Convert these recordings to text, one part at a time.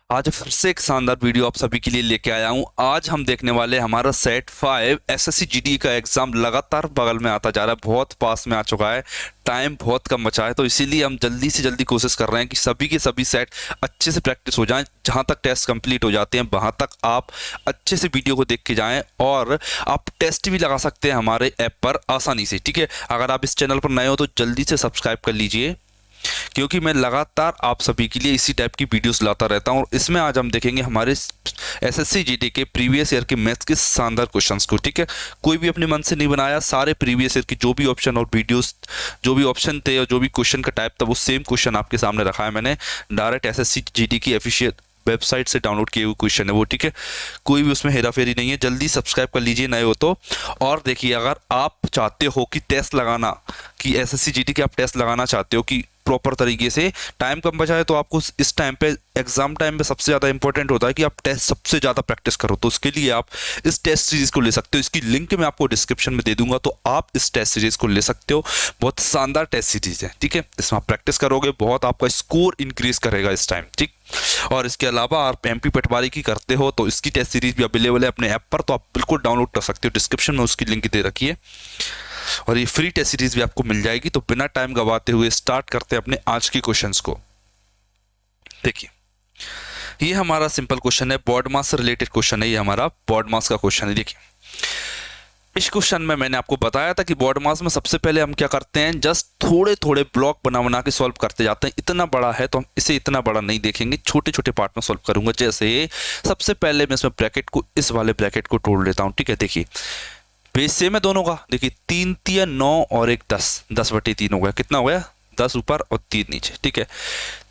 आज फिर से एक शानदार वीडियो आप सभी के लिए लेके आया हूं। आज हम देखने वाले हमारा सेट 5 एसएससी जीडी का एग्जाम लगातार बगल में आता जा रहा है, बहुत पास में आ चुका है, टाइम बहुत कम बचा है। तो इसीलिए हम जल्दी से जल्दी कोशिश कर रहे हैं कि सभी के सभी सेट अच्छे से प्रैक्टिस हो जाएं। जहां तक टेस्ट कंप्लीट हो जाते हैं वहां तक आप अच्छे से वीडियो को देख के जाएं और आप टेस्ट भी लगा सकते हैं हमारे ऐप पर आसानी से। ठीक है, अगर आप इस चैनल पर नए हो तो जल्दी से सब्सक्राइब कर लीजिए, क्योंकि मैं लगातार आप सभी के लिए इसी टाइप की वीडियोस लाता रहता हूं। और इसमें आज हम देखेंगे हमारे एसएससी जीडी के प्रीवियस ईयर के मैथ्स के शानदार क्वेश्चंस को। ठीक है, कोई भी अपने मन से नहीं बनाया, सारे प्रीवियस ईयर के जो भी ऑप्शन और वीडियोस, जो भी ऑप्शन थे और जो भी क्वेश्चन का टाइप था, वो सेम क्वेश्चन आपके सामने रखा है मैंने। डायरेक्ट एसएससी जीडी की ऑफिशियल वेबसाइट से डाउनलोड किए हुए क्वेश्चन है वो। ठीक है, कोई भी उसमें हेरा फेरी नहीं है। जल्दी सब्सक्राइब कर लीजिए नए हो तो। और देखिए, अगर आप चाहते हो कि टेस्ट लगाना, कि एसएससी जीडी के आप टेस्ट लगाना चाहते हो कि प्रॉपर तरीके से, टाइम कम बचा है, तो आपको इस टाइम पे, एग्जाम टाइम पे सबसे ज़्यादा इंपॉर्टेंट होता है कि आप टेस्ट सबसे ज़्यादा प्रैक्टिस करो। तो उसके लिए आप इस टेस्ट सीरीज को ले सकते हो। इसकी लिंक मैं आपको डिस्क्रिप्शन में दे दूंगा, तो आप इस टेस्ट सीरीज को ले सकते हो। बहुत शानदार टेस्ट सीरीज है। ठीक है, इसमें आप प्रैक्टिस करोगे, बहुत आपका स्कोर इंक्रीज करेगा इस टाइम। ठीक, और इसके अलावा आप एमपी पटवारी की करते हो तो इसकी टेस्ट सीरीज भी अवेलेबल है अपने ऐप पर, तो आप बिल्कुल डाउनलोड कर सकते हो। डिस्क्रिप्शन में उसकी लिंक दे रखी है और ये फ्री टेस्ट सीरीज भी आपको मिल जाएगी। तो बिना टाइम गवाते हुए स्टार्ट करते हैं अपने आज के क्वेश्चंस को। देखिए, ये हमारा सिंपल क्वेश्चन है, बोर्ड मास से रिलेटेड क्वेश्चन है। ये हमारा बोर्ड मास का क्वेश्चन है। देखिए, इस क्वेश्चन में मैंने आपको बताया था कि बोर्ड मास में सबसे पहले हम क्या करते हैं, जस्ट थोड़े थोड़े ब्लॉक बना बना के सॉल्व करते जाते हैं। इतना बड़ा है तो हम इसे इतना बड़ा नहीं देखेंगे, छोटे छोटे पार्ट में सॉल्व करूंगा। जैसे सबसे पहले मैं इसमें ब्रैकेट को, इस वाले ब्रैकेट को तोड़ लेता हूं। ठीक है, देखिए बेस सेम है दोनों का। देखिए 3 3 9 और 1 10, 10/3 हो गया। कितना हो गया? 10 ऊपर और 3 नीचे। ठीक है,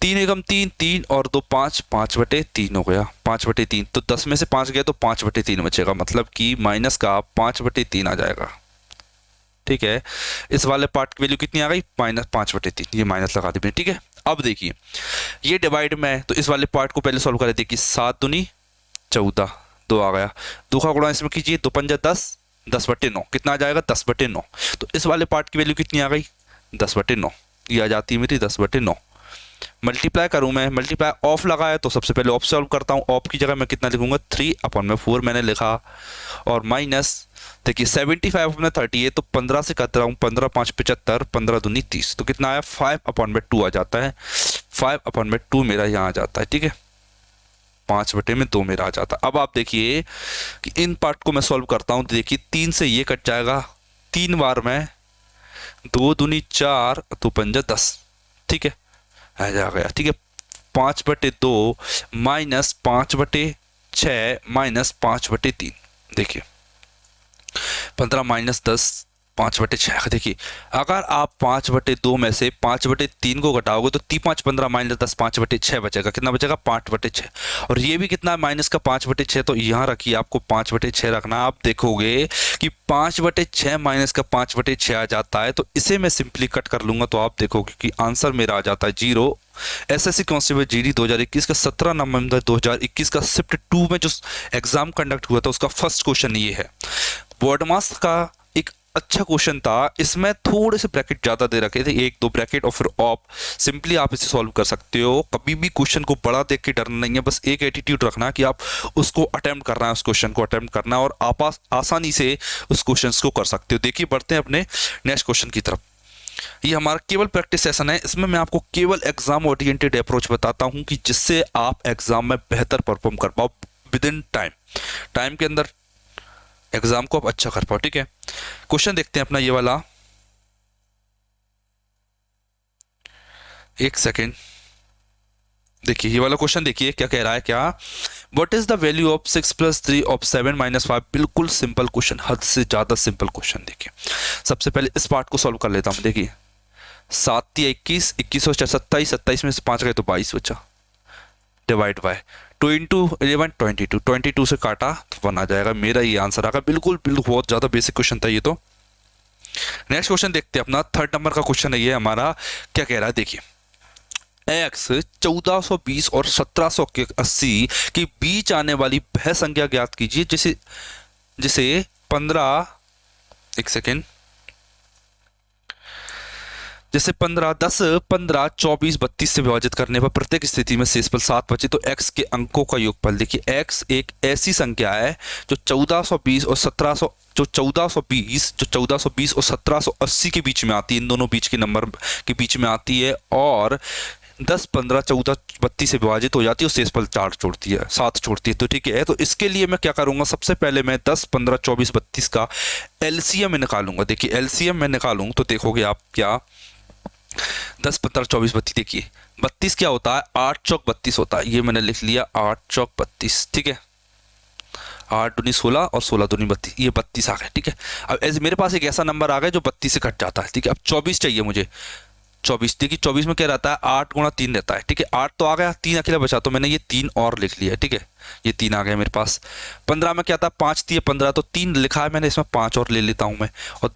3 एकम 3, 3 और 2 5, 5/3 हो गया। 5/3 तो 10 में से 5 गया तो 5/3 बचेगा, मतलब कि माइनस का 5/3 आ जाएगा। ठीक है, इस वाले पार्ट की वैल्यू कितनी आ गई? -5/3। ये माइनस लगा दी। ठीक है, अब देखिए ये डिवाइड में है तो इस वाले पार्ट को पहले सॉल्व कर। देखिए 7 दूनी 14, 2 आ गया। 2 का गुणा इसमें कीजिए, 2 पंजा 10, 10/9 कितना आ जाएगा? 10/9। तो इस वाले पार्ट की वैल्यू कितनी आ गई? 10/9। ये आ जाती है मेरी 10/9। मल्टीप्लाई करूं मैं, मल्टीप्लाई ऑफ लगा है तो सबसे पहले ऑफ सॉल्व करता हूं। ऑफ की जगह मैं कितना लिखूंगा? 3/4 मैंने लिखा। और माइनस, देखिए 75/30 है तो 15 से करता हूँ, 15 5 75, 15 दूनी 30, तो कितना आया? 5/2 आ जाता है। 5/2 मेरा यहाँ आ जाता है। ठीक है, 5/2 मेरा आ जाता है। अब आप देखिए कि इन पार्ट को मैं सॉल्व करता हूं। देखिए 3 से ये कट जाएगा, 3 बार में 2 दूनी 4, 2 पंजा 10। ठीक है, आ जा गया। ठीक है, 5/2 माइनस 5/6 माइनस 5/3। देखिए 15 माइनस 10, 5/6। देखिए अगर आप 5/2 में से 5/3 को घटाओगे तो 3 5 15 माइनस 10, 5/6 बचेगा। कितना बचेगा? 5/6। और ये भी कितना है? माइनस का 5/6। तो यहाँ रखिए, आपको 5/6 रखना। आप देखोगे कि 5/6 माइनस का 5/6 आ जाता है, तो इसे मैं सिंपली कट कर लूंगा तो आप देखोगे कि आंसर मेरा आ जाता है 0। एसएससी कांस्टेबल जीडी 2021 का 17 नवंबर 2021 का शिफ्ट 2 में जो एग्जाम कंडक्ट हुआ था उसका फर्स्ट क्वेश्चन ये है। बोर्ड मास का एक अच्छा क्वेश्चन था। इसमें थोड़े से ब्रैकेट ज्यादा दे रखे थे, 1 2 ब्रैकेट और फिर ऑफ। सिंपली आप इसे सॉल्व कर सकते हो। कभी भी क्वेश्चन को बड़ा देख के डरना नहीं है, बस एक एटीट्यूड रखना कि आप उसको अटेम्प्ट करना है, उस क्वेश्चन को अटेम्प्ट करना है और आप आसानी से उस क्वेश्चन को कर सकते हो। देखिए बढ़ते हैं अपने नेक्स्ट क्वेश्चन की तरफ। ये हमारा केवल प्रैक्टिस सेशन है। इसमें मैं आपको केवल एग्जाम ओरिएंटेड अप्रोच बताता हूं कि जिससे आप एग्जाम में बेहतर परफॉर्म कर पाओ विद इन टाइम के अंदर एग्जाम को आप अच्छा कर पाओ। ठीक है, क्वेश्चन देखते हैं अपना ये वाला। एक सेकेंड, देखिए ये वाला क्वेश्चन देखिए क्या कह रहा है। क्या, what is the value of 6 + 3 of 7 - 5? बिल्कुल सिंपल क्वेश्चन, हद से ज्यादा सिंपल क्वेश्चन। देखिए सबसे पहले इस पार्ट को सॉल्व कर लेता हूं। देखिए 7 × 21, 21 और 4 27, 27 में से 5 गए तो 22 बचा। डिवाइड बाय 2 × 11 22, 22 से काटा तो 1 आ जाएगा। मेरा ये आंसर आएगा। बिल्कुल बिल्कुल बहुत ज्यादा बेसिक क्वेश्चन था ये तो। नेक्स्ट क्वेश्चन देखते हैं अपना, 3rd नंबर का क्वेश्चन है ये हमारा। क्या कह रहा है? देखिए x 1420 और 1780 के बीच आने वाली वह संख्या ज्ञात कीजिए जिसे जिसे 15 एक सेकेंड जैसे 15 10 15 24 32 से विभाजित करने पर प्रत्येक स्थिति में शेषफल 7 बचे तो x के अंकों का योगफल। देखिए x एक ऐसी संख्या है जो 1420 और 1700 जो 1420 और 1780 के बीच में आती है, इन दोनों बीच के नंबर के बीच में आती है, और 10 15 14 32 से विभाजित हो जाती है और शेषफल 4 छोड़ती है, 7 छोड़ती है। तो ठीक है, तो इसके लिए मैं क्या करूंगा, सबसे पहले मैं 10 15 24 32 का एलसीएम निकालूंगा। देखिए एलसीएम मैं निकालूं तो देखोगे आप क्या, 10 15 24 32, देखिए 32 क्या होता है, 8 चौक 32 होता है, ये मैंने लिख लिया 8 चौक 32, ठीक है। 8 दूनी 16 और 16 दूनी 32, ये 32 आ गए, ठीक है। अब ऐसे मेरे पास एक ऐसा नंबर आ गया जो 32 से कट जाता है, ठीक है। अब 24 चाहिए मुझे, 24, देखिए 24 में क्या रहता है, 8 गुणा 3 रहता है, ठीक है। 8 तो आ गया, 3 अकेला बचा तो मैंने ये 3 और लिख लिया, ठीक है, ये 3 आ गया मेरे पास। 15 में क्या था, 5 थी 15, तो 3 लिखा है मैंने, इसमें 5 और ले लेता हूं मैं। और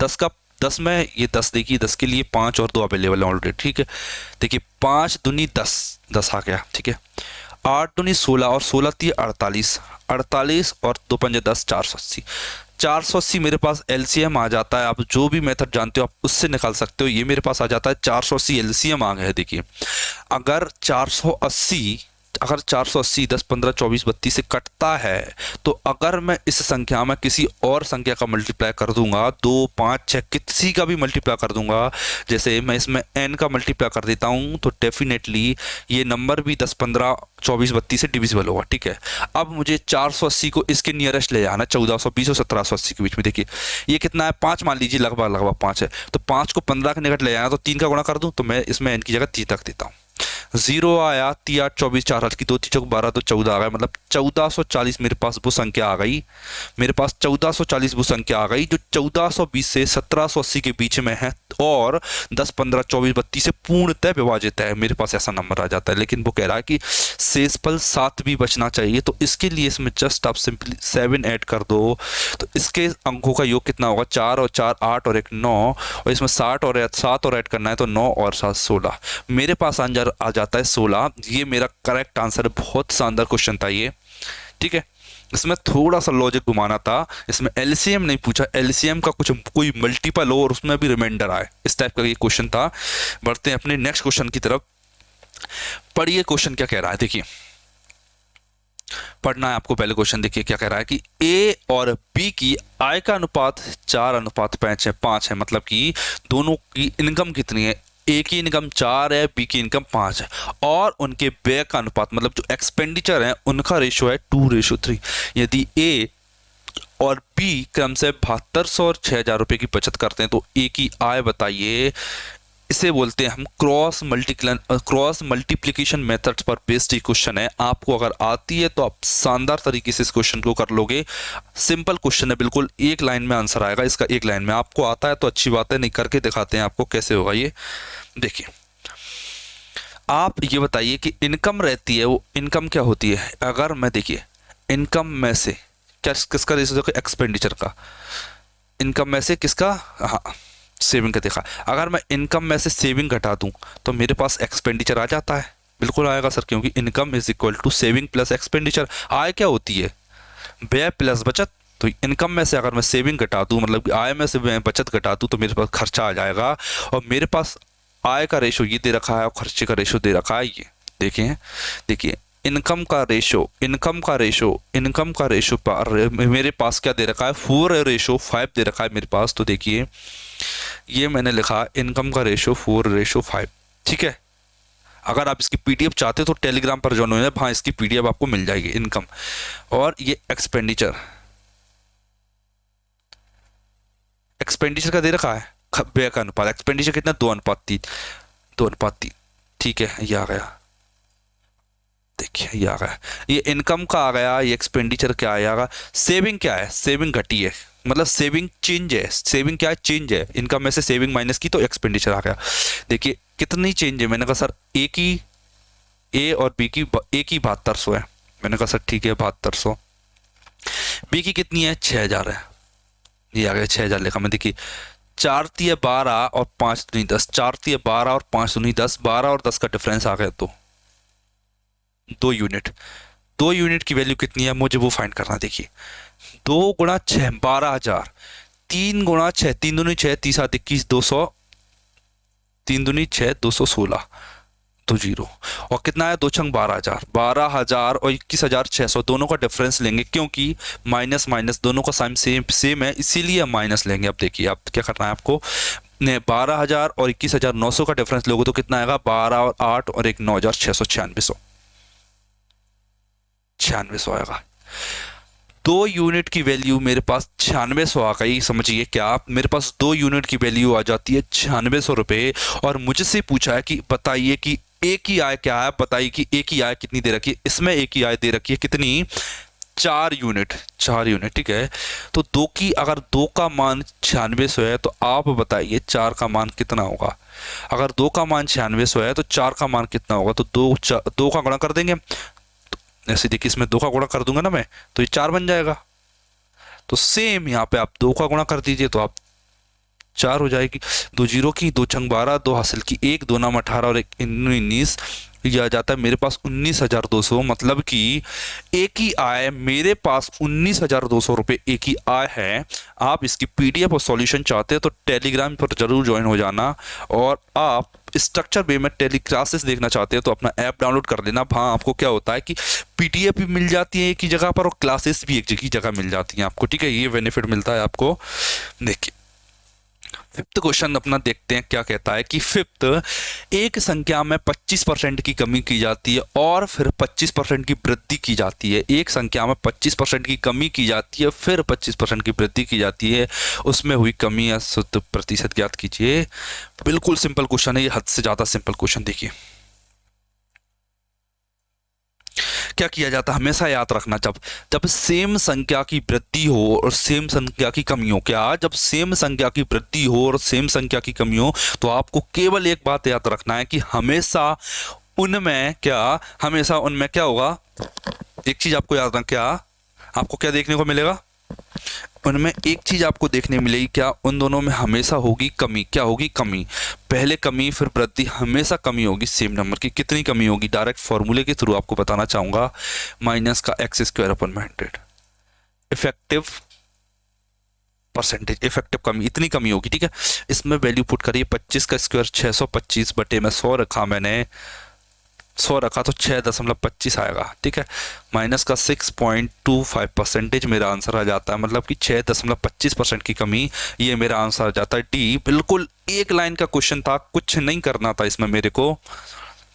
10 में ये 10, देखिए 10 के लिए 5 और 2 अवेलेबल है ऑलरेडी, ठीक है। देखिए 5 दूनी 10, 10 आ गया, ठीक है। 8 दूनी 16 और 16 थी 48, 48 और 2 पंजे 10, 480, 480 मेरे पास एलसीएम आ जाता है। आप जो भी मेथड जानते हो आप उससे निकाल सकते हो, ये मेरे पास आ जाता है 480 एलसीएम आ गया है। देखिए अगर 480 10 15 24 32 से कटता है, तो अगर मैं इस संख्या में किसी और संख्या का मल्टीप्लाई कर दूंगा, 2 5 6 किसी का भी मल्टीप्लाई कर दूंगा, जैसे मैं इसमें n का मल्टीप्लाई कर देता हूं, तो डेफिनेटली ये नंबर भी 10 15 24 32 से डिविजिबल होगा, ठीक है। अब मुझे 480 को इसके नियरेस्ट ले जाना, 1420 और 1780 के बीच में। देखिए ये कितना है, 5 मान लीजिए, लगभग 5 है, तो 5 को 15 के निकट ले जाना, तो 3 का गुणा कर दूं, तो मैं इसमें n की जगह 3 तक देता हूँ। 0 आया, 3 8 24 4 8 की 2 3 12, तो 14 आ गया, मतलब 1440 मेरे पास वो संख्या आ गई, मेरे पास 1440 वो संख्या आ गई जो 1420 से 1780 के बीच में है और 10 15 24 32 से पूर्णतः विभाजित है। मेरे पास ऐसा नंबर आ जाता है। लेकिन वो कह रहा है कि शेषफल 7 भी बचना चाहिए, तो इसके लिए इसमें जस्ट आप सिंपली 7 ऐड कर दो, तो इसके अंकों का योग कितना होगा, 4 और 4 8 और 1 9, और इसमें 7 और ऐड करना है, तो 9 और 7 16, मेरे पास आंसर आ जाता है 16। ये मेरा करेक्ट आंसर है। बहुत शानदार क्वेश्चन था ये, ठीक है। इसमें थोड़ा सा लॉजिक घुमाना था, इसमें एलसीएम नहीं पूछा, एलसीएम का कुछ कोई मल्टीपल हो और उसमें भी रिमाइंडर आए, इस टाइप का ये क्वेश्चन था। बढ़ते हैं अपने नेक्स्ट क्वेश्चन की तरफ। पढ़िए क्वेश्चन क्या कह रहा है, देखिए पढ़ना है आपको। पहले क्वेश्चन देखिए क्या कह रहा है कि ए और बी की आय का अनुपात 4:5 है, मतलब कि दोनों की इनकम कितनी है, ए की इनकम 4 है, बी की इनकम 5 है, और उनके व्यय का अनुपात मतलब जो एक्सपेंडिचर है उनका रेशो है 2:3। यदि ए और बी क्रम से 7200 और 6000 रुपए की बचत करते हैं, तो ए की आय बताइए। इसे बोलते हैं हम क्रॉस मल्टीप्लिकेशन मेथड्स पर बेस्ड क्वेश्चन है। आपको अगर आती है तो आप शानदार तरीके से इस क्वेश्चन को कर लोगे। सिंपल क्वेश्चन है, बिल्कुल एक लाइन में आंसर आएगा इसका, एक लाइन में। आपको आता है तो अच्छी बात है, नहीं करके दिखाते हैं आपको कैसे होगा ये। देखिए आप ये बताइए कि इनकम रहती है, वो इनकम क्या होती है। अगर मैं देखिए इनकम में से क्या किसका रेशो देखो, एक्सपेंडिचर का, इनकम में से किसका, हाँ सेविंग का। देखा अगर मैं इनकम में से सेविंग घटा दूं तो मेरे पास एक्सपेंडिचर आ जाता है। बिल्कुल आएगा सर, क्योंकि income is equal to saving plus expenditure. आय क्या होती है, व्यय प्लस बचत। तो इनकम में से अगर मैं सेविंग घटा दूं, मतलब कि आय में से मैं बचत घटा दूं, तो मेरे पास खर्चा आ जाएगा। और मेरे पास आय का रेशो ये दे रखा है और खर्चे का रेशो दे रखा है ये। देखिए इनकम का रेशो पर मेरे पास क्या दे रखा है, 4:5 दे रखा है मेरे पास। तो देखिए ये मैंने लिखा इनकम का रेशो 4:5, ठीक है। अगर आप इसकी पीडीएफ चाहते हो तो टेलीग्राम पर ज्वाइन हो जाए, हाँ इसकी पीडीएफ आपको मिल जाएगी इनकम। और ये एक्सपेंडिचर का दे रखा है व्यय का अनुपात। एक्सपेंडिचर कितना, 2:3, ठीक है। ये आ गया, देखिए ये आ गया, ये इनकम का आ गया, ये एक्सपेंडिचर क्या आएगा। सेविंग क्या है, सेविंग घटी है, मतलब सेविंग चेंज है। सेविंग क्या है, चेंज है। इनकम में से सेविंग माइनस की तो एक्सपेंडिचर आ गया। देखिए कितनी चेंज है, मैंने कहा सर ए और बी की 7200 है। मैंने कहा सर ठीक है 7200। बी की कितनी है, 6000 है। ये आ गया 6000 लिखा मैं। देखिए 4 × 12 और 5 × 10, 4 × 12 और 5 × 10, 12 और 10 का डिफरेंस आ गया, तो 2 यूनिट की वैल्यू कितनी है मुझे वो फाइंड करना। देखिए 2 × 6 12,000, 3 × 6 3 दूनी 6, 3 7 21, 200, 3 दूनी 6, 216 तो जीरो। और कितना है, 2 छंग 12,000, 12,000 और 21,600 दोनों का डिफरेंस लेंगे, क्योंकि माइनस माइनस दोनों का साइन सेम सेम है, इसीलिए माइनस लेंगे। अब देखिए आप क्या करना है आपको, 12,000 और 21,900 का डिफरेंस लोगे तो कितना आएगा, 12 और 8 और 1 9,600, 9600 आएगा। 2 यूनिट की वैल्यू मेरे पास 9600 आ गई। समझिए क्या, मेरे पास 2 यूनिट की वैल्यू आ जाती है 9600 रुपये, और मुझसे पूछा है कि बताइए कि एक ही आय क्या है, बताइए कि एक ही आय कितनी दे रखी है। इसमें एक ही आय दे रखी है कितनी, 4 यूनिट, 4 यूनिट, ठीक है। तो अगर 2 का मान 9600 है तो आप बताइए 4 का मान कितना होगा। अगर 2 का मान 9600 है तो 4 का मान कितना होगा, तो 2 का गुणा कर देंगे। तो ऐसे देखिए, इसमें 2 का गुणा कर दूंगा ना मैं, तो ये 4 बन जाएगा। तो सेम यहाँ पे आप 2 का गुणा कर दीजिए तो आप 4 हो जाएगी। 2 जीरो की, 2 छंग 12, 2 हासिल की 1, 2 नाम 18 और 1 19, यह आ जाता है मेरे पास 19,200। मतलब कि एक ही आय, मेरे पास 19,200 रुपये एक ही आय है। आप इसकी पीडीएफ और सॉल्यूशन चाहते हैं तो टेलीग्राम पर जरूर ज्वाइन हो जाना, और आप स्ट्रक्चर वे में टेली क्लासेस देखना चाहते हैं तो अपना ऐप डाउनलोड कर लेना। हाँ, आपको क्या होता है कि पीडीएफ भी मिल जाती है एक ही जगह पर और क्लासेस भी एक ही जगह मिल जाती हैं आपको, ठीक है। ये बेनिफिट मिलता है आपको। देखिए फिफ्थ क्वेश्चन अपना देखते हैं क्या कहता है कि फिफ्थ, एक संख्या में 25% की कमी की जाती है और फिर 25% की वृद्धि की जाती है। एक संख्या में 25% की कमी की जाती है, फिर 25% की वृद्धि की जाती है, उसमें हुई कमी या शुद्ध प्रतिशत ज्ञात कीजिए। बिल्कुल सिंपल क्वेश्चन है ये, हद से ज्यादा सिंपल क्वेश्चन। देखिए क्या किया जाता है, हमेशा याद रखना, जब सेम संख्या की वृद्धि हो और सेम संख्या की कमी हो, क्या जब सेम संख्या की वृद्धि हो और सेम संख्या की कमी हो, तो आपको केवल एक बात याद रखना है कि हमेशा उनमें क्या होगा, एक चीज आपको याद रखना, क्या आपको क्या देखने को मिलेगा, उनमें एक चीज आपको देखने मिलेगी, क्या उन दोनों में हमेशा होगी कमी। क्या होगी, कमी। पहले कमी फिर वृद्धि, हमेशा कमी होगी सेम नंबर की। कितनी कमी होगी, डायरेक्ट फॉर्मूले के थ्रू आपको बताना चाहूंगा, माइनस का x² अपन 100, इफेक्टिव परसेंटेज, इफेक्टिव कमी, इतनी कमी होगी, ठीक है। इसमें वैल्यू पुट करिए, 25 का स्क्वायर 625 बटे में 100 रखा मैंने, 100 रखा तो 6.25 आएगा, ठीक है। माइनस का 6.25% मेरा आंसर आ जाता है, मतलब कि 6.25% की कमी, ये मेरा आंसर आ जाता है डी। बिल्कुल एक लाइन का क्वेश्चन था, कुछ नहीं करना था इसमें मेरे को,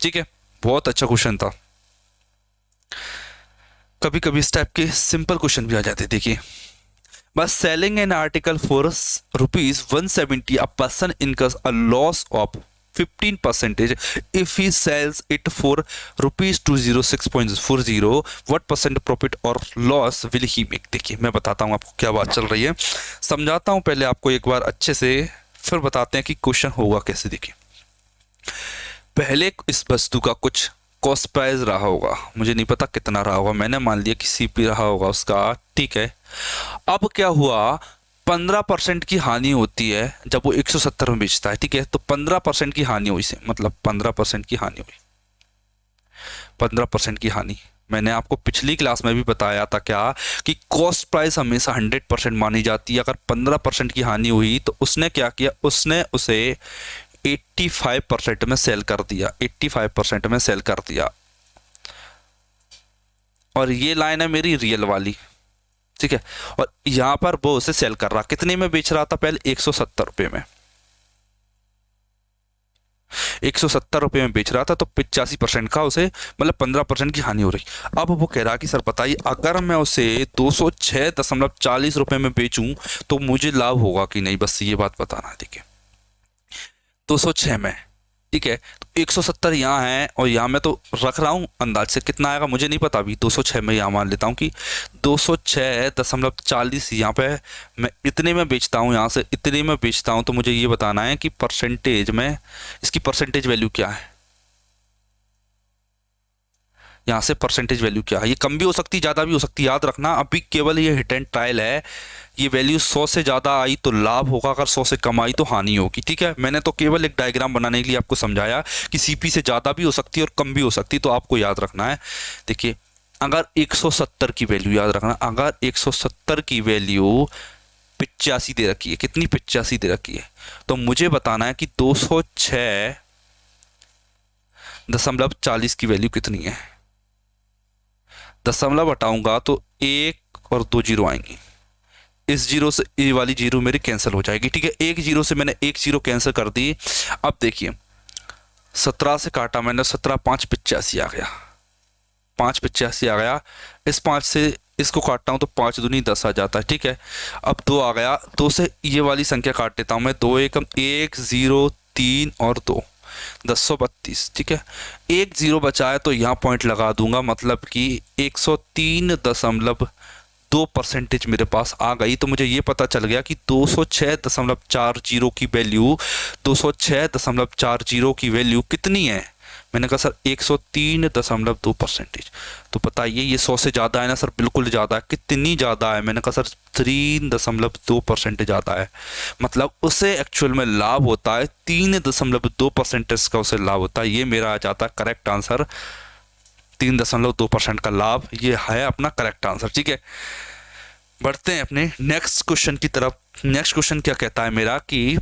ठीक है। बहुत अच्छा क्वेश्चन था। कभी कभी इस टाइप के सिंपल क्वेश्चन भी आ जाते। देखिए बस, selling an article for ₹170, a person incurs a loss of 15% if he sells it for ₹206.40, what percent profit or loss will he make। देखिए मैं बताता हूँ आपको क्या बात चल रही है, समझाता हूँ पहले आपको एक बार अच्छे से, फिर बताते हैं कि क्वेश्चन होगा कैसे। देखिए पहले इस वस्तु का कुछ कॉस्ट प्राइस रहा होगा, मुझे नहीं पता कितना रहा होगा, मैंने मान लिया कि CP रहा होगा उसका, ठीक है। अब क्या हुआ, 15% की हानि होती है जब वो 170 में बेचता है, ठीक है। तो 15% की हानि हुई से, मतलब 15% की हानि हुई, 15% की हानि। मैंने आपको पिछली क्लास में भी बताया था क्या, कि कॉस्ट प्राइस हमेशा 100% मानी जाती है। अगर 15% की हानि हुई तो उसने क्या किया, उसने उसे 85% में सेल कर दिया, 85% में सेल कर दिया। और ये लाइन है मेरी रियल वाली, ठीक है। और यहां पर वो उसे सेल कर रहा, कितने में बेच रहा था, पहले 170 रुपए में, 170 रुपए में बेच रहा था, तो 85% का उसे, मतलब 15% की हानि हो रही। अब वो कह रहा कि सर बताइए, अगर मैं उसे 206.40 रुपए में बेचूं तो मुझे लाभ होगा कि नहीं, बस ये बात बताना है। ठीक है, 206 में, ठीक है। तो 170 यहाँ है और यहाँ मैं तो रख रहा हूँ अंदाज से, कितना आएगा मुझे नहीं पता अभी। 206 में यहाँ मान लेता हूँ कि 206.40 यहाँ पे मैं इतने में बेचता हूँ, यहाँ से इतने में बेचता हूँ। तो मुझे ये बताना है कि परसेंटेज में इसकी परसेंटेज वैल्यू क्या है, यहाँ से परसेंटेज वैल्यू क्या है। ये कम भी हो सकती, ज़्यादा भी हो सकती, याद रखना। अभी केवल ये हिट एंड ट्रायल है। ये वैल्यू 100 से ज़्यादा आई तो लाभ होगा, अगर 100 से कम आई तो हानि होगी। ठीक है, मैंने तो केवल एक डायग्राम बनाने के लिए आपको समझाया कि सीपी से ज़्यादा भी हो सकती है और कम भी हो सकती है, तो आपको याद रखना है। देखिए, अगर 170 की वैल्यू याद रखना, अगर 170 की वैल्यू 85 दे रखी है। कितनी? 85 दे रखी है। तो मुझे बताना है कि 206.40 की वैल्यू कितनी है। दशमलव हटाऊंगा तो 1 और 2 जीरो आएंगी। इस जीरो से ये वाली जीरो मेरी कैंसिल हो जाएगी। ठीक है, एक जीरो से मैंने एक जीरो कैंसिल कर दी। अब देखिए 17 से काटा मैंने, 17 5 85 आ गया, 5 85 आ गया। इस 5 से इसको काटता हूँ तो 5 दूनी 10 आ जाता है। ठीक है, अब 2 आ गया, 2 से ये वाली संख्या काट देता हूँ मैं, 2 एकम 1 0 3 और 2 1032। ठीक है, एक जीरो बचा है तो यहाँ पॉइंट लगा दूंगा, मतलब कि 103.2% मेरे पास आ गई। तो मुझे ये पता चल गया कि 206.40 की वैल्यू, 206.40 की वैल्यू कितनी है। मैंने कहा सर 103.2%। तो बताइए ये 100 से ज़्यादा है ना सर? बिल्कुल ज़्यादा है। कितनी ज़्यादा है? मैंने कहा सर 3.2% ज़्यादा है। मतलब उसे एक्चुअल में लाभ होता है 3.2% का उसे लाभ होता है। ये मेरा आ जाता है करेक्ट आंसर, 3.2% का लाभ। ये है अपना करेक्ट आंसर। ठीक है, बढ़ते हैं अपने नेक्स्ट क्वेश्चन की तरफ। नेक्स्ट क्वेश्चन क्या कहता है मेरा कि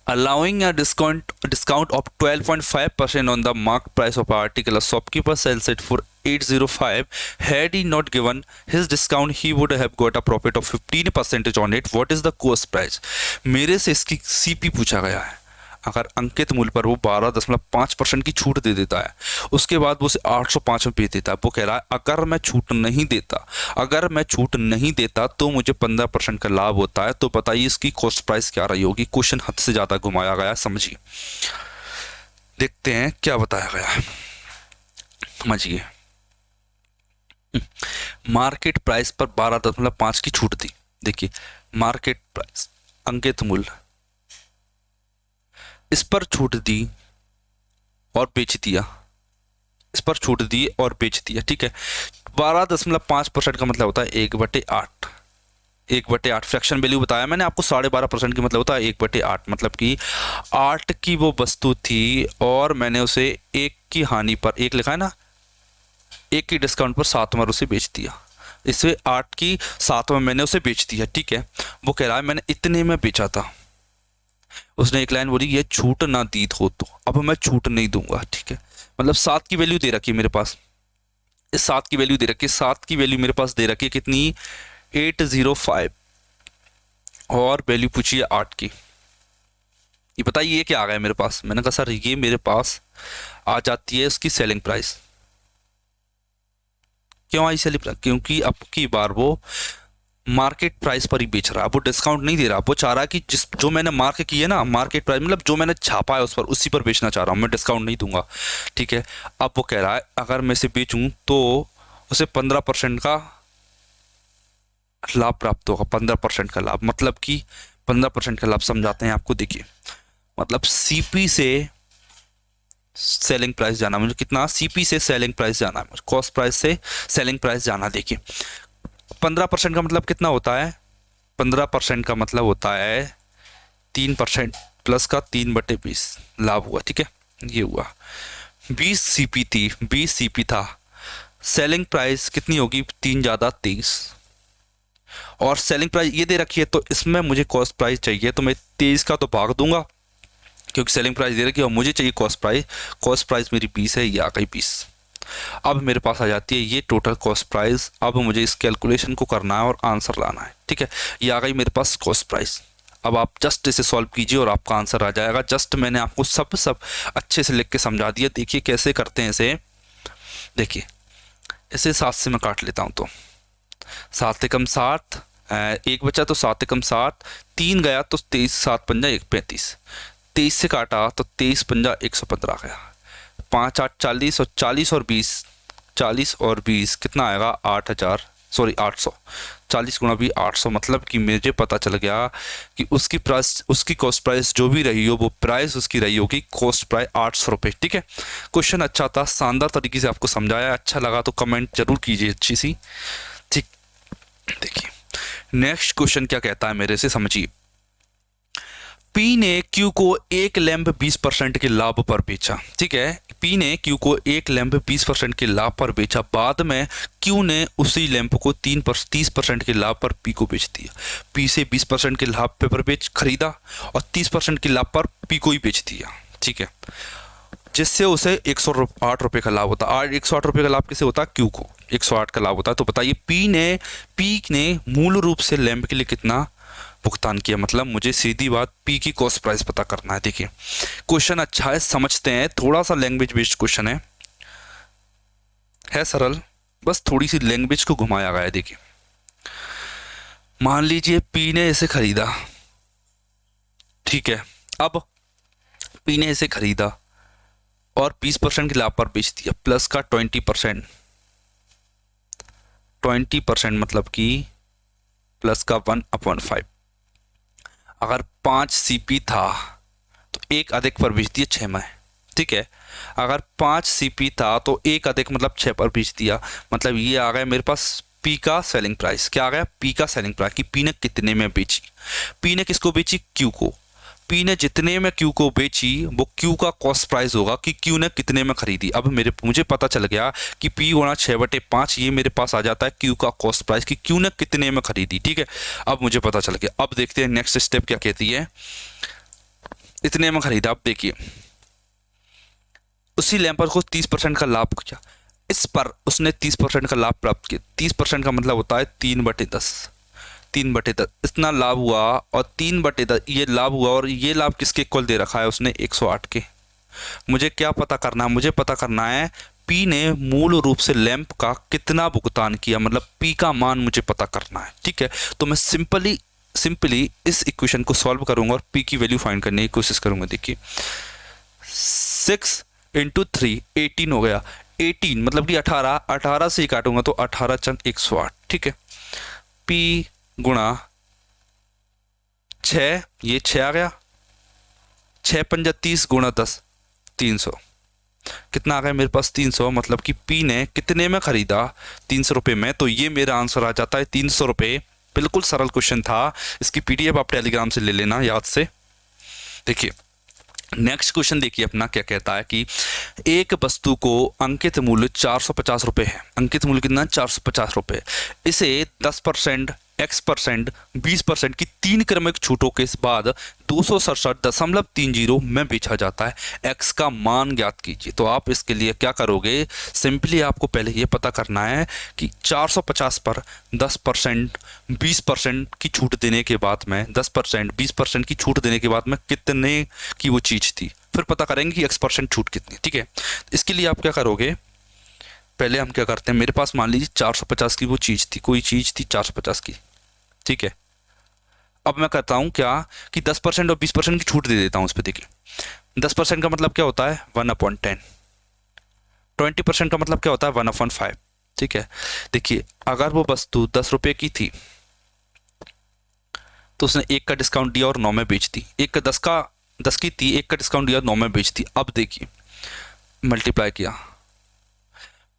allowing a discount of 12.5% on the market price of article, a shopkeeper sells it for 805. Had he not given his discount, he would have got a profit of 15% on it. What is the cost price? मेरे से इसकी CP पूछा गया है। अगर अंकित मूल्य पर वो 12.5% की छूट दे देता है, उसके बाद वो उसे 805 में बेच देता है। वो कह रहा है अगर मैं छूट नहीं देता तो मुझे 15% का लाभ होता है। तो बताइए इसकी कॉस्ट प्राइस क्या रही होगी। क्वेश्चन हद से ज़्यादा घुमाया गया है, समझिए। देखते हैं क्या बताया गया है, समझिए। मार्केट प्राइस पर 12.5 की छूट दी। देखिए मार्केट प्राइस, अंकित मूल्य, इस पर छूट दी और बेच दिया, इस पर छूट दी और बेच दिया। ठीक है, 12.5% का मतलब होता है 1/8। 1/8 फ्रैक्शन वैल्यू बताया मैंने आपको। 12.5% की मतलब होता है 1/8, मतलब कि 8 की वो वस्तु थी और मैंने उसे 1 की हानि पर, 1 लिखा है ना, 1 की डिस्काउंट पर 7 में उसे बेच दिया। इससे 8 की 7 में मैंने उसे बेच दिया। ठीक है, वो कह रहा है मैंने इतने में बेचा था। उसने एक लाइन बोली ये छूट ना दी हो तो अब मैं छूट नहीं दूंगा। ठीक है, मतलब 7 की वैल्यू दे रखी है मेरे पास, इस 7 की वैल्यू दे रखी है, 7 की वैल्यू मेरे पास दे रखी है कितनी? 805, और वैल्यू पूछी है 8 की। ये बताइए ये क्या आ गया मेरे पास। मैंने कहा सर ये मेरे पास आ जाती है उसकी सेलिंग प्राइस। क्यों आई सेलिंग प्राइस? क्योंकि अब की बार वो मार्केट प्राइस पर ही बेच रहा है, वो डिस्काउंट नहीं दे रहा। वो चाह रहा है कि जो मैंने मार्क की है ना, मार्केट प्राइस मतलब जो मैंने छापा है उस पर, उसी पर बेचना चाह रहा हूँ मैं, डिस्काउंट नहीं दूंगा। ठीक है, अब वो कह रहा है अगर मैं इसे बेचूं तो उसे 15% का लाभ प्राप्त होगा। 15% का लाभ मतलब कि 15% का लाभ समझाते हैं आपको। देखिए मतलब सीपी से सेलिंग प्राइस जाना, मुझे कितना? सीपी से सेलिंग प्राइस जाना, कॉस्ट प्राइस से सेलिंग प्राइस जाना। देखिए 15% का मतलब कितना होता है? 15% का मतलब होता है 3% प्लस का 3/20 लाभ हुआ। ठीक है, ये हुआ। 20 सीपी थी, 20 सीपी था, सेलिंग प्राइस कितनी होगी? 3 ज़्यादा 23, और सेलिंग प्राइस ये दे रखी है तो इसमें मुझे कॉस्ट प्राइस चाहिए, तो मैं 23 का तो भाग दूंगा क्योंकि सेलिंग प्राइस दे रखी है और मुझे चाहिए कॉस्ट प्राइस। कॉस्ट प्राइस मेरी 20 है, ये आ गई 20। अब मेरे पास आ जाती है ये टोटल कॉस्ट प्राइस। अब मुझे इस कैलकुलेशन को करना है और आंसर लाना है। ठीक है, ये आ गई मेरे पास कॉस्ट प्राइस। अब आप जस्ट इसे सॉल्व कीजिए और आपका आंसर आ जाएगा। जस्ट मैंने आपको सब अच्छे से लिख के समझा दिया। देखिए कैसे करते हैं इसे। देखिए इसे 7 से मैं काट लेता हूँ, तो 7 एकम 7, एक बचा तो 7 एकम 7, 3 गया तो 23, 7 पंजा 135, 23 से काटा तो 23 पंजा 115 गया, 5 8 40, और 40 और 20, 40 और 20 कितना आएगा? 8000, सॉरी 800। 40 गुणा 20 800, मतलब कि मुझे पता चल गया कि उसकी प्राइस, उसकी कॉस्ट प्राइस जो भी रही हो वो प्राइस उसकी रही होगी कॉस्ट प्राइस 800 रुपये। ठीक है, क्वेश्चन अच्छा था, शानदार तरीके से आपको समझाया। अच्छा लगा तो कमेंट जरूर कीजिए अच्छी सी। ठीक, देखिए नेक्स्ट क्वेश्चन क्या कहता है मेरे से, समझिए। पी ने क्यू को एक लैंप 20% के लाभ पर बेचा। ठीक है, पी ने क्यू को एक लैंप 20% के लाभ पर बेचा। बाद में क्यू ने उसी लैंप को 30% के लाभ पर पी को बेच दिया। पी से 20% के लाभ पर बेच खरीदा और 30% के लाभ पर पी को ही बेच दिया। ठीक है, जिससे उसे 108 रुपये का लाभ होता है। 108 रुपये का लाभ किसे होता है? क्यू को 108 का लाभ होता है। तो बताइए पी ने मूल रूप से लैंप के लिए कितना भुगतान किया। मतलब मुझे सीधी बात पी की कॉस्ट प्राइस पता करना है। देखिए क्वेश्चन अच्छा है, समझते हैं। थोड़ा सा लैंग्वेज बेस्ड क्वेश्चन है सरल, बस थोड़ी सी लैंग्वेज को घुमाया गया है। देखिए मान लीजिए पी ने इसे खरीदा। ठीक है, अब पी ने इसे खरीदा और 20% के लाभ पर बेच दिया, प्लस का 20%। 20% मतलब कि प्लस का 1/5। अगर 5 सीपी था तो एक अधिक पर बेच दिया 6 में। ठीक है, अगर 5 सीपी था तो एक अधिक मतलब 6 पर बेच दिया। मतलब ये आ गया मेरे पास पी का सेलिंग प्राइस। क्या आ गया? पी का सेलिंग प्राइस कि पी ने कितने में बेची। पी ने किसको बेची? क्यू को। पी ने जितने में क्यू को बेची वो क्यू का कॉस्ट प्राइस होगा कि क्यू ने कितने में खरीदी। अब मुझे पता चल गया कि पी गुणा 6/5 ये मेरे पास आ जाता है क्यू का कॉस्ट प्राइस कि क्यू ने कितने में खरीदी। ठीक है, अब मुझे पता चल गया। अब देखते हैं नेक्स्ट स्टेप क्या कहती है। इतने में खरीदा। अब देखिए उसी लैंप को 30% का लाभ किया, इस पर उसने 30% का लाभ प्राप्त किया। 30% का मतलब होता है 3/10। 3/10 इतना लाभ हुआ और 3/10 ये लाभ हुआ और ये लाभ किसके इक्वल दे रखा है उसने? 108 के। मुझे क्या पता करना है? मुझे पता करना है पी ने मूल रूप से लैंप का कितना भुगतान किया, मतलब पी का मान मुझे पता करना है। ठीक है, तो मैं सिंपली इस इक्वेशन को सॉल्व करूंगा और पी की वैल्यू फाइंड करने की कोशिश करूंगा। देखिए 6 × 3 18 हो गया। 18 मतलब कि 18 से ही काटूंगा तो 18 चंग 108। ठीक है, पी गुणा 6, ये 6 आ गया। 6 × 5 = 30 गुणा 10 300। कितना आ गया मेरे पास? 300। मतलब कि पी ने कितने में खरीदा? 300 रुपये में। तो ये मेरा आंसर आ जाता है 300 रुपये। बिल्कुल सरल क्वेश्चन था। इसकी पीडीएफ आप टेलीग्राम से ले लेना याद से। देखिए नेक्स्ट क्वेश्चन देखिए अपना क्या कहता है कि एक वस्तु को अंकित मूल्य 450 रुपये है। अंकित मूल्य कितना? 450 रुपये। इसे 10%, X%, 20% की 3 क्रमिक छूटों के बाद 267.30 में बेचा जाता है। X का मान ज्ञात कीजिए। तो आप इसके लिए क्या करोगे? सिंपली आपको पहले ये पता करना है कि 450 पर 10%, 20% की छूट देने के बाद में 10%, 20% की छूट देने के बाद में कितने की वो चीज़ थी, फिर पता करेंगे कि X% छूट कितनी। ठीक है, इसके लिए आप क्या करोगे? पहले हम क्या करते हैं, मेरे पास मान लीजिए 450 की वो चीज़ थी, कोई चीज़ थी 450 की। ठीक है, अब मैं करता हूँ क्या कि 10% और 20% की छूट दे देता हूँ उस पर। देखिए 10% का मतलब क्या होता है? 1/10। 20% का मतलब क्या होता है? 1/5। ठीक है, देखिए अगर वो वस्तु 10 रुपये की थी तो उसने 1 का डिस्काउंट दिया और 9 में बेच दी। 1 का 10 की थी, 1 का डिस्काउंट दिया 9 में बेच दी। अब देखिए मल्टीप्लाई किया,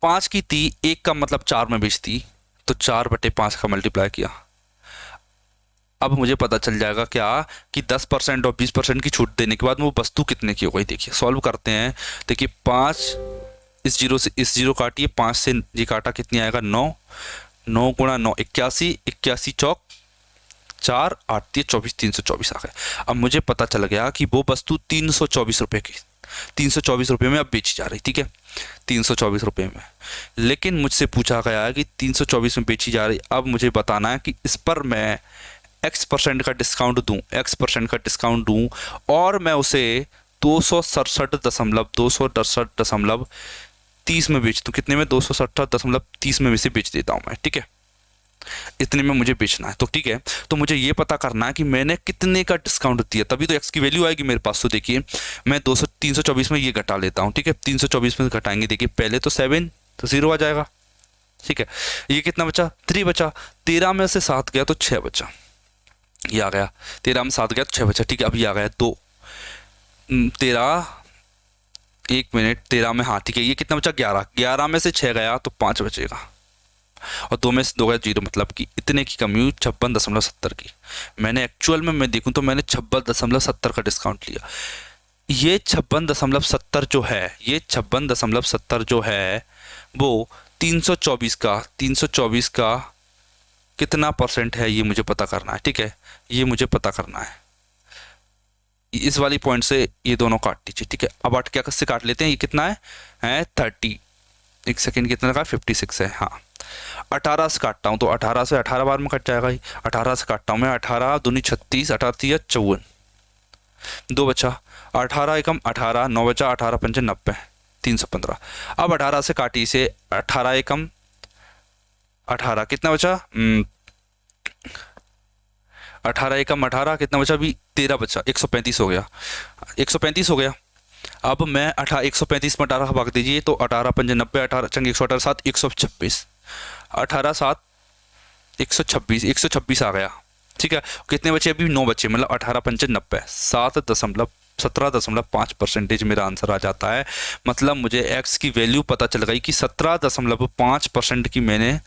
5 की थी, 1 का मतलब 4 में बेच दी, तो 4/5 का मल्टीप्लाई किया। अब मुझे पता चल जाएगा क्या कि 10% और 20% की छूट देने के बाद वो वस्तु कितने की हो गई। देखिए सॉल्व करते हैं। देखिए 5 इस जीरो से इस जीरो काटिए, 5 से ये काटा, कितनी आएगा? 9। 9 × 9 81, 81 चौक 4 8 24, 324 आ गए। अब मुझे पता चल गया कि वो वस्तु 324 रुपये की, 324 रुपये में अब बेची जा रही। ठीक है, 324 रुपये में। लेकिन मुझसे पूछा गया है कि 324 में बेची जा रही। अब मुझे बताना है कि इस पर मैं X% का डिस्काउंट दूं, X% का डिस्काउंट दूं और मैं उसे 267.30 में बेच दूं। कितने में? 267.30 में से बेच देता हूं मैं। ठीक है, इतने में मुझे बेचना है। तो ठीक है, तो मुझे ये पता करना है कि मैंने कितने का डिस्काउंट दिया, तभी तो X की वैल्यू आएगी मेरे पास। तो देखिए मैं 324 में ये घटा लेता हूँ। ठीक है, 324 में घटाएंगे। देखिए पहले तो 7 तो 0 आ जाएगा। ठीक है, ये कितना बचा? 3 बचा। 13 में से 7 गया तो 6 बचा। ये आ गया 13 में 7 गया तो 6 बचा। ठीक है, अब ये आ गया 2 13 1 मिनट 13 में, हाँ ठीक है, ये कितना बचा? 11 में से 6 गया तो 5 बचेगा। और 2 में से 2 गया 0, मतलब कि इतने की कमी हुई 56.70 की। मैंने एक्चुअल में मैं देखूं तो मैंने 56.70 का डिस्काउंट लिया। ये 56.70 जो है, ये 56.70 जो है वो 324 का कितना परसेंट है ये मुझे पता करना है। ठीक है, ये मुझे पता करना है। इस वाली पॉइंट से ये दोनों काट दीजिए। ठीक है, अब 8 क्या से काट लेते हैं, ये कितना है 30। एक सेकेंड, कितना का 56 है। हाँ, 18 से काटता हूँ तो 18 से 18 बार में कट जाएगा ही। 18 से काटता हूँ मैं, 18 दूनी 36, 18 54, 2 बचा। 18 एकम 18, 9 बचा, 18 पंचे 90, 315। अब 18 से काटी से 18 एकम 18, कितना बचा 18 एकम 18, कितना बचा अभी 13 बचा, 135 हो गया, 135 हो गया। अब मैं 135 में 18 का भाग दीजिए तो 18 पंजे 90, 18 चंग 118 7 126, 18 7 126 आ गया। ठीक है, कितने बचे अभी 9 बचे, मतलब 18 पंचे 90, 17.5% मेरा आंसर आ जाता है। मतलब मुझे एक्स की वैल्यू पता चल गई कि 17.5% की मैंने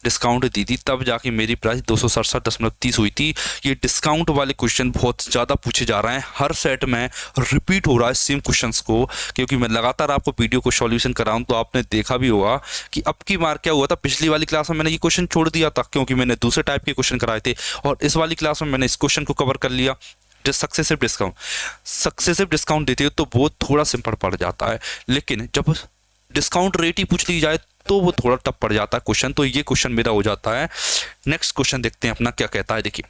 डिस्काउंट दी थी, तब जाके मेरी प्राइस 267.30 हुई थी। ये डिस्काउंट वाले क्वेश्चन बहुत ज़्यादा पूछे जा रहे हैं, हर सेट में रिपीट हो रहा है सेम क्वेश्चंस को, क्योंकि मैं लगातार आपको वीडियो को सॉल्यूशन कराऊं। तो आपने देखा भी होगा कि अब की बार क्या हुआ था, पिछली वाली क्लास में मैंने ये क्वेश्चन छोड़ दिया था क्योंकि मैंने दूसरे टाइप के क्वेश्चन कराए थे, और इस वाली क्लास में मैंने इस क्वेश्चन को कवर कर लिया। सक्सेसिव डिस्काउंट देते हो तो वो थोड़ा सिंपल पड़ जाता है, लेकिन जब डिस्काउंट रेट ही पूछ ली जाए तो वो थोड़ा टफ पड़ जाता है क्वेश्चन। तो ये क्वेश्चन मेरा हो जाता है। नेक्स्ट क्वेश्चन देखते हैं अपना क्या कहता है। देखिए,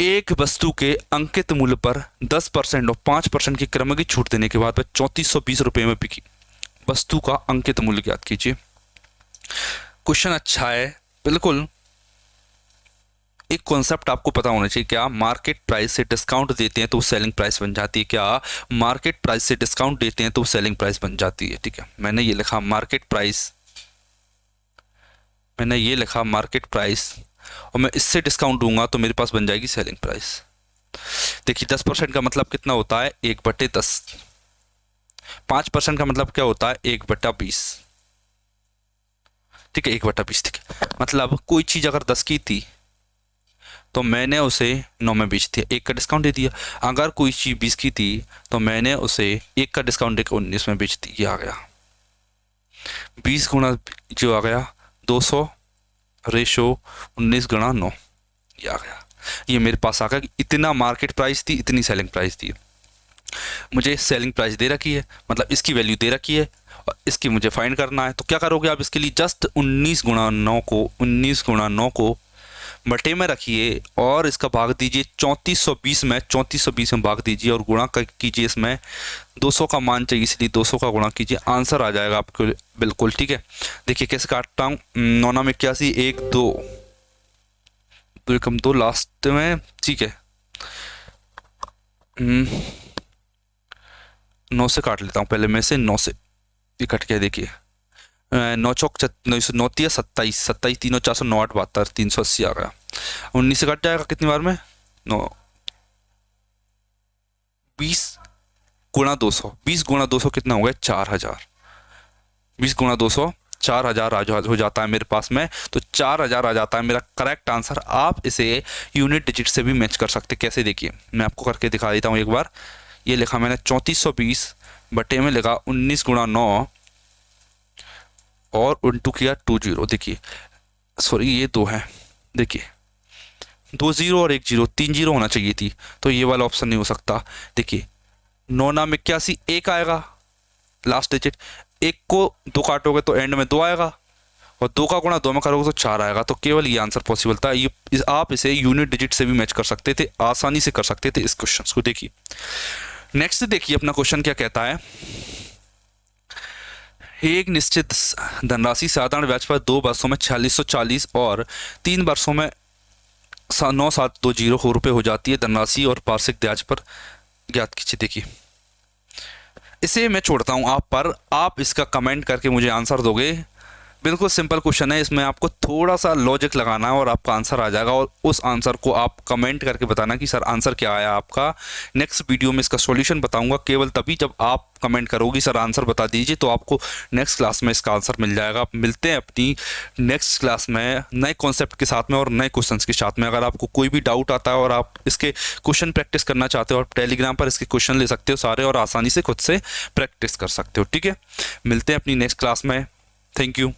एक वस्तु के अंकित मूल्य पर 10% और 5% की क्रम की छूट देने के बाद वह 3420 रुपये में बिकी। वस्तु का अंकित मूल्य ज्ञात कीजिए। क्वेश्चन अच्छा है, बिल्कुल एक कॉन्सेप्ट आपको पता होना चाहिए। क्या मार्केट प्राइस से डिस्काउंट देते हैं तो सेलिंग प्राइस बन जाती है? क्या मार्केट प्राइस से डिस्काउंट देते हैं तो सेलिंग प्राइस बन जाती है? ठीक है, मैंने ये लिखा मार्केट प्राइस, और मैं इससे डिस्काउंट दूंगा तो मेरे पास बन जाएगी सेलिंग प्राइस। देखिए 10% का मतलब कितना होता है 1/10, 5% का मतलब क्या होता है 1/20। ठीक है, 1/20। ठीक है, मतलब कोई चीज अगर 10 की थी तो मैंने उसे 9 में बेच दिया, 1 का डिस्काउंट दे दिया। अगर कोई चीज़ 20 की थी तो मैंने उसे 1 का डिस्काउंट देकर 19 में बेच दी। ये आ गया 20 गुणा जो आ गया 200 रेशो 19 गुणा 9, ये आ गया। ये मेरे पास आ गया कि इतना मार्केट प्राइस थी, इतनी सेलिंग प्राइस थी। मुझे सेलिंग प्राइस दे रखी है, मतलब इसकी वैल्यू दे रखी है और इसकी मुझे फाइंड करना है। तो क्या करोगे आप इसके लिए, जस्ट 19 गुणा 9 को बटे में रखिए और इसका भाग दीजिए 3420 में भाग दीजिए और गुणा कीजिए। इसमें 200 का मान चाहिए इसलिए 200 का गुणा कीजिए, आंसर आ जाएगा आपको बिल्कुल। ठीक है, देखिए कैसे काटता हूँ। 9 9 81, 1 2 2 एकम 2 लास्ट में। ठीक है, 9 से काट लेता हूँ पहले मैं से, 9 से ये कट गया। देखिए 9 चौक 9 तिया 27, 27 तीनों 409 8 72, 380 आ गया। 19 से कट जाएगा कितनी बार में 9, 20 गुणा 200, 20 गुणा 200 कितना हो गया 4000, 20 गुणा 200 4000 हो जाता है मेरे पास में। तो 4000 आ जाता है मेरा करेक्ट आंसर। आप इसे यूनिट डिजिट से भी मैच कर सकते। कैसे, देखिए मैं आपको करके दिखा देता हूँ एक बार। ये लिखा मैंने 3420 बटे में लिखा 19 गुणा 9 और इंटू किया 20। देखिए सॉरी ये 2 है, देखिए 2 0 और 1 0, 3 0 होना चाहिए थी, तो ये वाला ऑप्शन नहीं हो सकता। देखिए 9 9 81, 1 आएगा लास्ट डिजिट, 1 को 2 काटोगे तो एंड में 2 आएगा और 2 का गुणा 2 में करोगे तो 4 आएगा। तो केवल ये आंसर पॉसिबल था। ये आप इसे यूनिट डिजिट से भी मैच कर सकते थे, आसानी से कर सकते थे इस क्वेश्चन को। देखिए नेक्स्ट देखिए अपना क्वेश्चन क्या कहता है। एक निश्चित धनराशि साधारण ब्याज पर 2 वर्षों में 4640 और 3 वर्षों में 9720 रुपये हो जाती है धनराशि और वार्षिक ब्याज पर ज्ञात कीजिए। देखिए इसे मैं छोड़ता हूं आप पर, आप इसका कमेंट करके मुझे आंसर दोगे। बिल्कुल सिंपल क्वेश्चन है, इसमें आपको थोड़ा सा लॉजिक लगाना है और आपका आंसर आ जाएगा, और उस आंसर को आप कमेंट करके बताना कि सर आंसर क्या आया आपका। नेक्स्ट वीडियो में इसका सॉल्यूशन बताऊंगा, केवल तभी जब आप कमेंट करोगी सर आंसर बता दीजिए, तो आपको नेक्स्ट क्लास में इसका आंसर मिल जाएगा। आप मिलते हैं अपनी नेक्स्ट क्लास में नए कॉन्सेप्ट के साथ में और नए क्वेश्चंस के साथ में। अगर आपको कोई भी डाउट आता है और आप इसके क्वेश्चन प्रैक्टिस करना चाहते हो, आप टेलीग्राम पर इसके क्वेश्चन ले सकते हो सारे, और आसानी से खुद से प्रैक्टिस कर सकते हो। ठीक है, मिलते हैं अपनी नेक्स्ट क्लास में। Thank you.